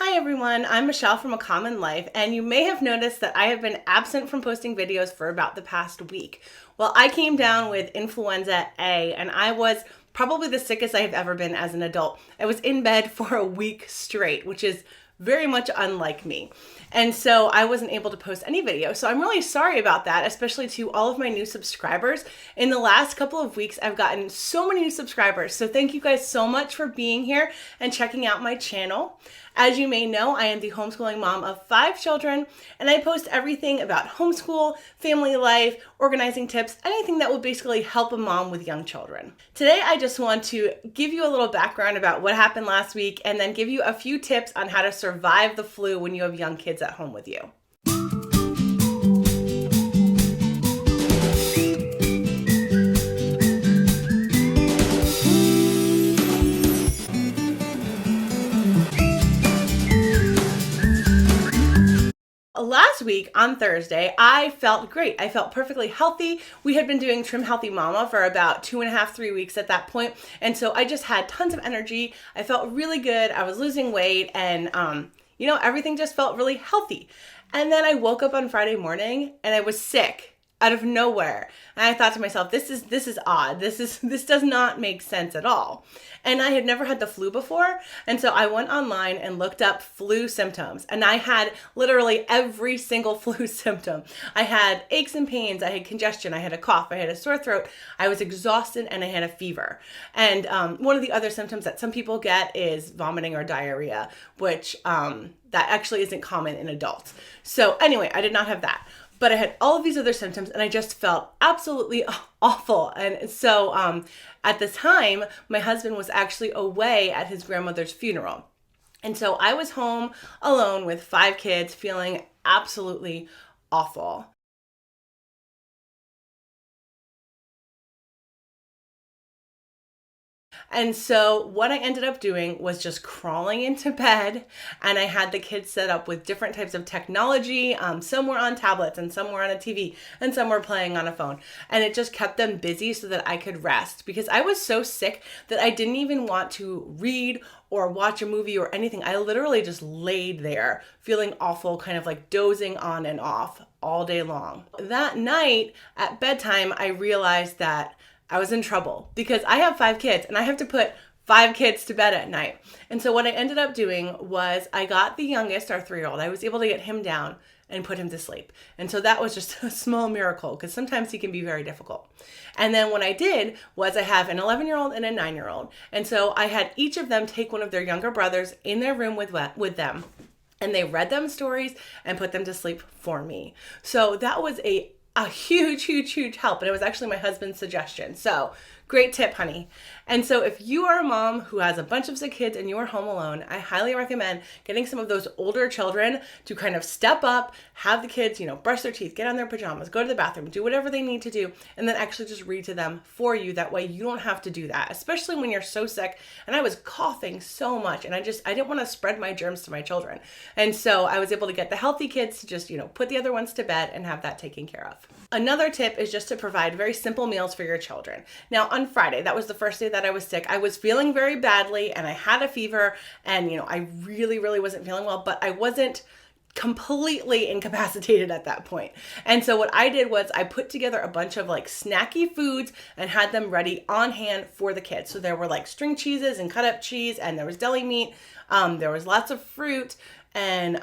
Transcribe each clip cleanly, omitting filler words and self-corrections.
Hi everyone, I'm Michelle from A Common Life, and you may have noticed that I have been absent from posting videos for about the past week. Well, I came down with Influenza A, and I was probably the sickest I have ever been as an adult. I was in bed for a week straight, which is very much unlike me. And so I wasn't able to post any video. So I'm really sorry about that, especially to all of my new subscribers. In the last couple of weeks, I've gotten so many new subscribers. So thank you guys so much for being here and checking out my channel. As you may know, I am the homeschooling mom of 5 children, and I post everything about homeschool, family life, organizing tips, anything that will basically help a mom with young children. Today, I just want to give you a little background about what happened last week and then give you a few tips on how to survive the flu when you have young kids at home with you. Last week on Thursday, I felt great. I felt perfectly healthy. We had been doing Trim Healthy Mama for about 2.5, 3 weeks at that point. And so I just had tons of energy. I felt really good. I was losing weight and, everything just felt really healthy. And then I woke up on Friday morning and I was sick out of nowhere. And I thought to myself, this is odd. This does not make sense at all. And I had never had the flu before. And so I went online and looked up flu symptoms. And I had literally every single flu symptom. I had aches and pains. I had congestion. I had a cough. I had a sore throat. I was exhausted and I had a fever. And one of the other symptoms that some people get is vomiting or diarrhea, which that actually isn't common in adults. So anyway, I did not have that. But I had all of these other symptoms and I just felt absolutely awful. And so at the time, my husband was actually away at his grandmother's funeral. And so I was home alone with 5 kids feeling absolutely awful. And so what I ended up doing was just crawling into bed, and I had the kids set up with different types of technology. Some were on tablets and some were on a TV and some were playing on a phone. And it just kept them busy so that I could rest because I was so sick that I didn't even want to read or watch a movie or anything. I literally just laid there feeling awful, kind of like dozing on and off all day long. That night at bedtime, I realized that I was in trouble because I have 5 kids and I have to put 5 kids to bed at night. And so what I ended up doing was I got the youngest, our 3-year-old, I was able to get him down and put him to sleep. And so that was just a small miracle because sometimes he can be very difficult. And then what I did was I have an 11-year-old and a 9-year-old. And so I had each of them take one of their younger brothers in their room with them. And they read them stories and put them to sleep for me. So that was a huge help. And it was actually my husband's suggestion. So great tip, honey. And so if you are a mom who has a bunch of sick kids and you are home alone, I highly recommend getting some of those older children to kind of step up, have the kids, brush their teeth, get on their pajamas, go to the bathroom, do whatever they need to do, and then actually just read to them for you. That way you don't have to do that, especially when you're so sick. And I was coughing so much and I didn't want to spread my germs to my children. And so I was able to get the healthy kids to just, put the other ones to bed and have that taken care of. Another tip is just to provide very simple meals for your children. Now on Friday, that was the first day that I was sick. I was feeling very badly and I had a fever and, I really wasn't feeling well, but I wasn't completely incapacitated at that point. And so what I did was I put together a bunch of snacky foods and had them ready on hand for the kids. So there were string cheeses and cut up cheese and there was deli meat. There was lots of fruit and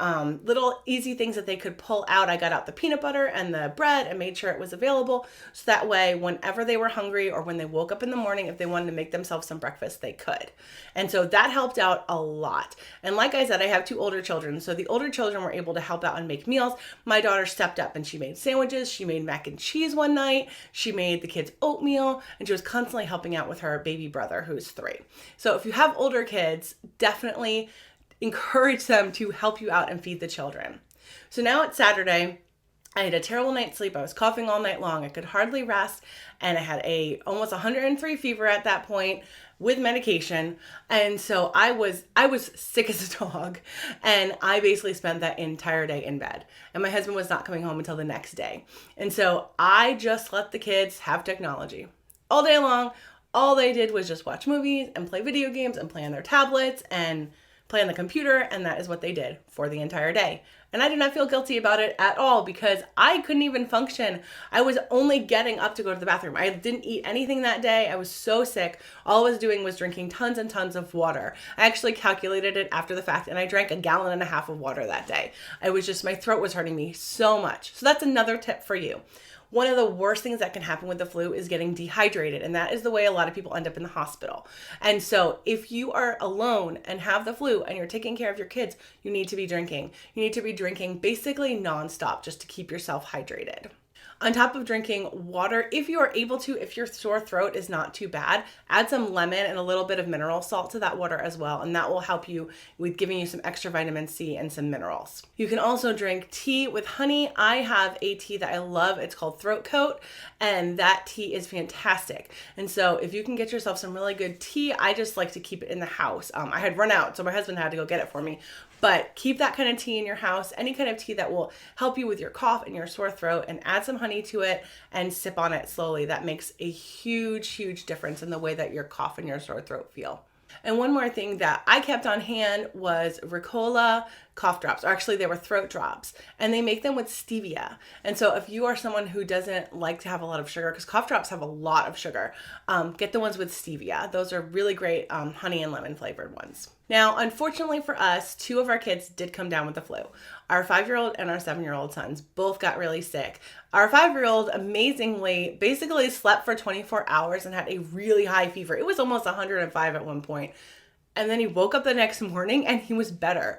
little easy things that they could pull out. I got out the peanut butter and the bread and made sure it was available. So that way, whenever they were hungry or when they woke up in the morning, if they wanted to make themselves some breakfast, they could. And so that helped out a lot. And like I said, I have 2 older children. So the older children were able to help out and make meals. My daughter stepped up and she made sandwiches. She made mac and cheese one night. She made the kids oatmeal and she was constantly helping out with her baby brother who's 3. So if you have older kids, definitely encourage them to help you out and feed the children. So now it's Saturday. I had a terrible night's sleep. I was coughing all night long. I could hardly rest. And I had almost 103 fever at that point with medication. And so I was sick as a dog. And I basically spent that entire day in bed. And my husband was not coming home until the next day. And so I just let the kids have technology all day long. All they did was just watch movies and play video games and play on their tablets and play on the computer, and that is what they did for the entire day. And I did not feel guilty about it at all because I couldn't even function. I was only getting up to go to the bathroom. I didn't eat anything that day. I was so sick. All I was doing was drinking tons and tons of water. I actually calculated it after the fact, and I drank 1.5 gallons of water that day. My throat was hurting me so much. So that's another tip for you. One of the worst things that can happen with the flu is getting dehydrated, and that is the way a lot of people end up in the hospital. And so if you are alone and have the flu and you're taking care of your kids, you need to be drinking. You need to be drinking basically nonstop just to keep yourself hydrated. On top of drinking water, if you are able to, if your sore throat is not too bad, add some lemon and a little bit of mineral salt to that water as well, and that will help you with giving you some extra vitamin C and some minerals. You can also drink tea with honey. I have a tea that I love. It's called Throat Coat, and that tea is fantastic. And so if you can get yourself some really good tea, I just like to keep it in the house. I had run out, so my husband had to go get it for me. But keep that kind of tea in your house, any kind of tea that will help you with your cough and your sore throat, and add some honey to it and sip on it slowly. That makes a huge, huge difference in the way that your cough and your sore throat feel. And one more thing that I kept on hand was Ricola cough drops, or actually they were throat drops, and they make them with stevia. And so if you are someone who doesn't like to have a lot of sugar, because cough drops have a lot of sugar, get the ones with stevia. Those are really great honey and lemon flavored ones. Now, unfortunately for us, 2 of our kids did come down with the flu. Our 5-year-old and our 7-year-old sons both got really sick. Our 5-year-old amazingly basically slept for 24 hours and had a really high fever. It was almost 105 at one point. And then he woke up the next morning and he was better.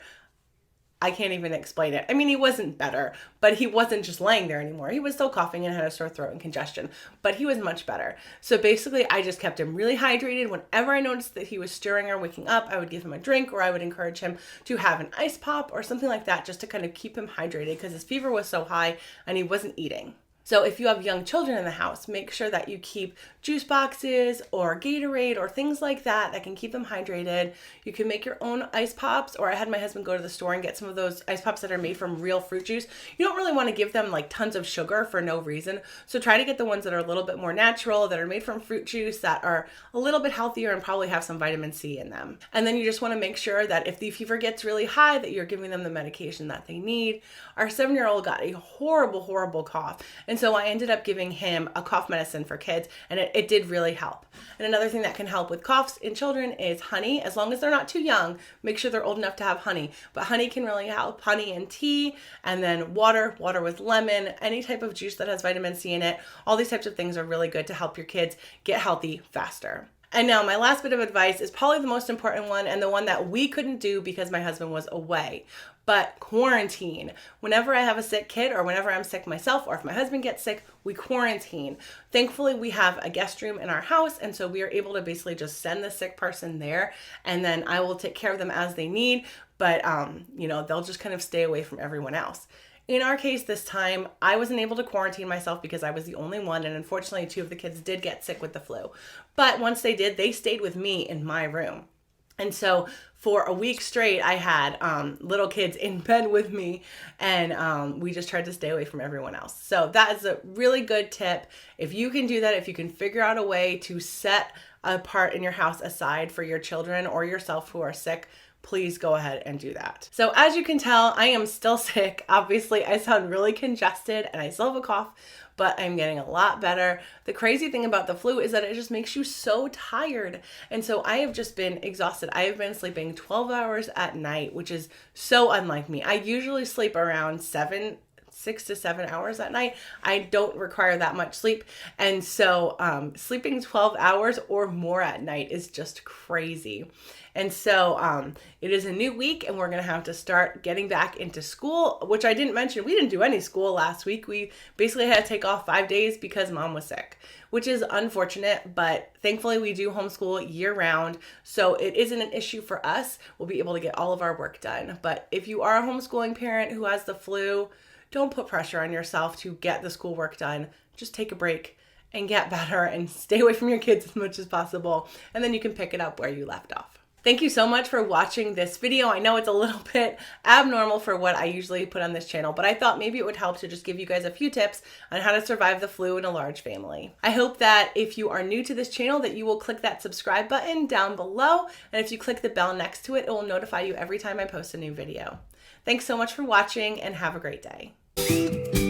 I can't even explain it. I mean, he wasn't better, but he wasn't just laying there anymore. He was still coughing and had a sore throat and congestion, but he was much better. So basically, I just kept him really hydrated. Whenever I noticed that he was stirring or waking up, I would give him a drink, or I would encourage him to have an ice pop or something like that, just to kind of keep him hydrated because his fever was so high and he wasn't eating. So if you have young children in the house, make sure that you keep juice boxes or Gatorade or things like that that can keep them hydrated. You can make your own ice pops, or I had my husband go to the store and get some of those ice pops that are made from real fruit juice. You don't really want to give them like tons of sugar for no reason. So try to get the ones that are a little bit more natural, that are made from fruit juice, that are a little bit healthier and probably have some vitamin C in them. And then you just want to make sure that if the fever gets really high, that you're giving them the medication that they need. Our 7-year-old got a horrible, horrible cough. And so I ended up giving him a cough medicine for kids, and it did really help. And another thing that can help with coughs in children is honey. As long as they're not too young, make sure they're old enough to have honey. But honey can really help. Honey and tea, and then water with lemon, any type of juice that has vitamin C in it. All these types of things are really good to help your kids get healthy faster. And now my last bit of advice is probably the most important one, and the one that we couldn't do because my husband was away. But quarantine. Whenever I have a sick kid, or whenever I'm sick myself, or if my husband gets sick, we quarantine. Thankfully, we have a guest room in our house, and so we are able to basically just send the sick person there, and then I will take care of them as they need, but they'll just kind of stay away from everyone else. In our case this time, I wasn't able to quarantine myself because I was the only one, and unfortunately 2 of the kids did get sick with the flu. But once they did, they stayed with me in my room. And so for a week straight, I had little kids in bed with me, and we just tried to stay away from everyone else. So that is a really good tip. If you can do that, if you can figure out a way to set a part in your house aside for your children or yourself who are sick, please go ahead and do that. So as you can tell, I am still sick. Obviously, I sound really congested and I still have a cough, but I'm getting a lot better. The crazy thing about the flu is that it just makes you so tired. And so I have just been exhausted. I have been sleeping 12 hours at night, which is so unlike me. I usually sleep around 6 to 7 hours at night. I don't require that much sleep. And so sleeping 12 hours or more at night is just crazy. And so it is a new week, and we're going to have to start getting back into school, which I didn't mention. We didn't do any school last week. We basically had to take off 5 days because Mom was sick, which is unfortunate, but thankfully we do homeschool year round, so it isn't an issue for us. We'll be able to get all of our work done. But if you are a homeschooling parent who has the flu, don't put pressure on yourself to get the schoolwork done. Just take a break and get better and stay away from your kids as much as possible, and then you can pick it up where you left off. Thank you so much for watching this video. I know it's a little bit abnormal for what I usually put on this channel, but I thought maybe it would help to just give you guys a few tips on how to survive the flu in a large family. I hope that if you are new to this channel that you will click that subscribe button down below, and if you click the bell next to it, it will notify you every time I post a new video. Thanks so much for watching and have a great day.